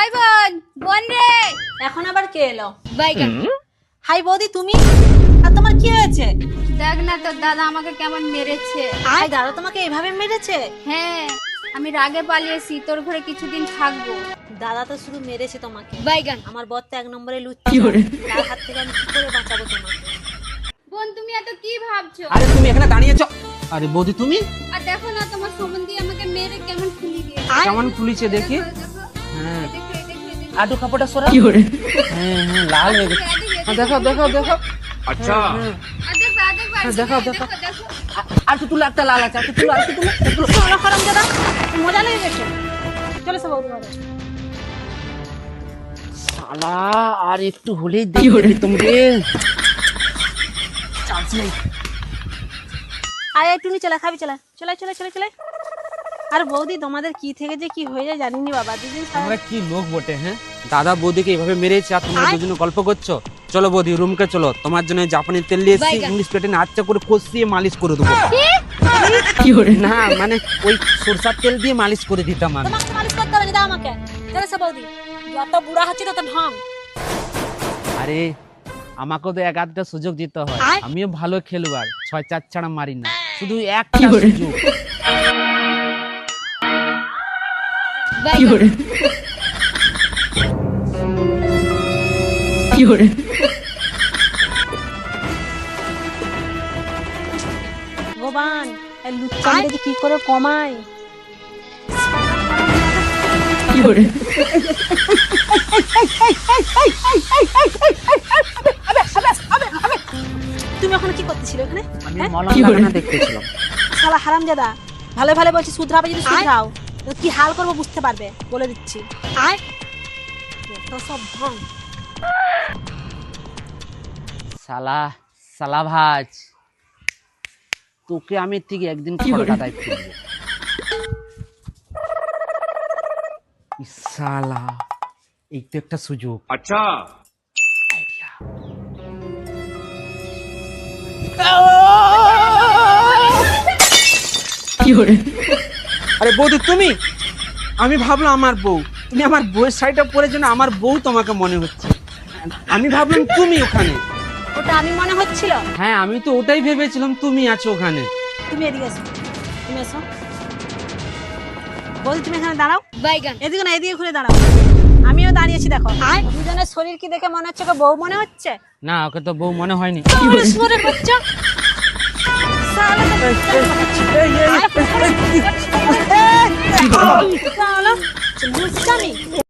ওই বোন, বোন রে। এখন আবার কে এলো? বাইগান। হাই বৌদি, তুমি? আর তোমার কি হয়েছে? দেখ না তোর দাদা আমাকে কেমন মেরেছে। হাই দাদা তোমাকে এভাবে মেরেছে? হ্যাঁ, আমি রাগে পালিয়েছি, তোর ঘরে কিছুদিন থাকবো। দাদা তো শুধু মেরেছে তোমাকে। বাইগান। আমার বর তো 1 নম্বরে লুচ্ছি। তার হাত থেকে আমি কি করে বাঁচাবো তোমাকে? বোন তুমি এত কি ভাবছো? আরে তুমি এখানে দাঁড়িয়েছো? আরে বৌদি তুমি? আর দেখো না তোমার সম্বন্ধী আমাকে মেরে কেমন খুলি দিয়েছে। কেমন ফুলিছে দেখি। দেখো, হ্যাঁ, দেখো, দেখো, আটু কাপড়টা সরা। হ্যাঁ হ্যাঁ, লাল হয়ে গেছে। হ্যাঁ, দেখো দেখো দেখো। আচ্ছা দেখাও, দেখাও। আর একটু তুলো, একটা লাল আছে, আর একটু তুলো, আর একটু তুলো, একটু তুলো। চলো খরম দাদা, মজা লেগে গেছে। চলো সব বৌদি ঘরে। শালা আর একটু হলেই দেখি তোমরে। চান্স নেই। আরে একটু নি চলে খাবি, চলে চলে চলে চলে চলে। আর বৌদি তোমাদের কি থেকে যে কি হয়ে যায় জানিনি বাবা, দুদিন তোমরা কি লোক বটে, হ্যাঁ? দাদা বৌদিকে এইভাবে মেরেছে আর তোমরা দুজনে গল্প করছো। চলো বৌদি রুমকে চলো, তোমার জন্য জাপানি তেল নিয়ে এসেছি, ইংলিশ প্লেটে আচ্ছা করে কষিয়ে মালিশ করে দেবো। না মানে ওই সরষার তেল দিয়ে মালিশ করে দিতাম আমি। তোমাকে মালিশ করতে হবে না, দাও আমাকে। চলো সব বৌদি, যত বুড়া হচ্ছে তত ঢং। আরে আমাকেও তো এক আধটা সুযোগ দিতে হয়, আমিও ভালো খেলোয়াড়, 6-4 ছাড়া মারি না, শুধু একটা সুযোগ। ভগবান, এই লুচ্চামিটা যে কি করে কমাই। তুমি ওখানে কি করতেছিলে ওখানে? আমি মলম লাগানো দেখতেছিলাম। শালা হারামজাদা, ভালো ভালো বলছি শুধরাবে, যদি শুধরাও তো কি হাল করবো বুঝতে পারবে, বলে দিচ্ছি। আয় তো সব ঢং। শালা শালা ভাজ, তোকে আমি ঠিক একদিন কলকাতায় ফিরবো। শালা এই তো একটা সুযোগ। আচ্ছা আরে বৌদি তুমি? আমি ভাবলাম আমার বউ, তুমি আমার বউয়ের শাড়িটা পরে জন্য আমার বউ তোমাকে মনে হচ্ছে। আমি ভাবলাম তুমি ওখানে। ওটা আমি মনে হচ্ছিল। হ্যাঁ আমি তো ওটাই ভেবেছিলাম তুমি আছো ওখানে। তুমি এদিকে এসো, তুমি এসো বৌদি, তুমি এখানে দাঁড়াও। বাইগান। এদিকে না, এদিকে ঘুরে দাঁড়াও। আমিও দাঁড়িয়েছি দেখো। দুজনের শরীর কি দেখে মনে হচ্ছে ওকে বউ মনে হচ্ছে? না ওকে তো বউ মনে হয়নি। মনে হচ্ছে শালা তো-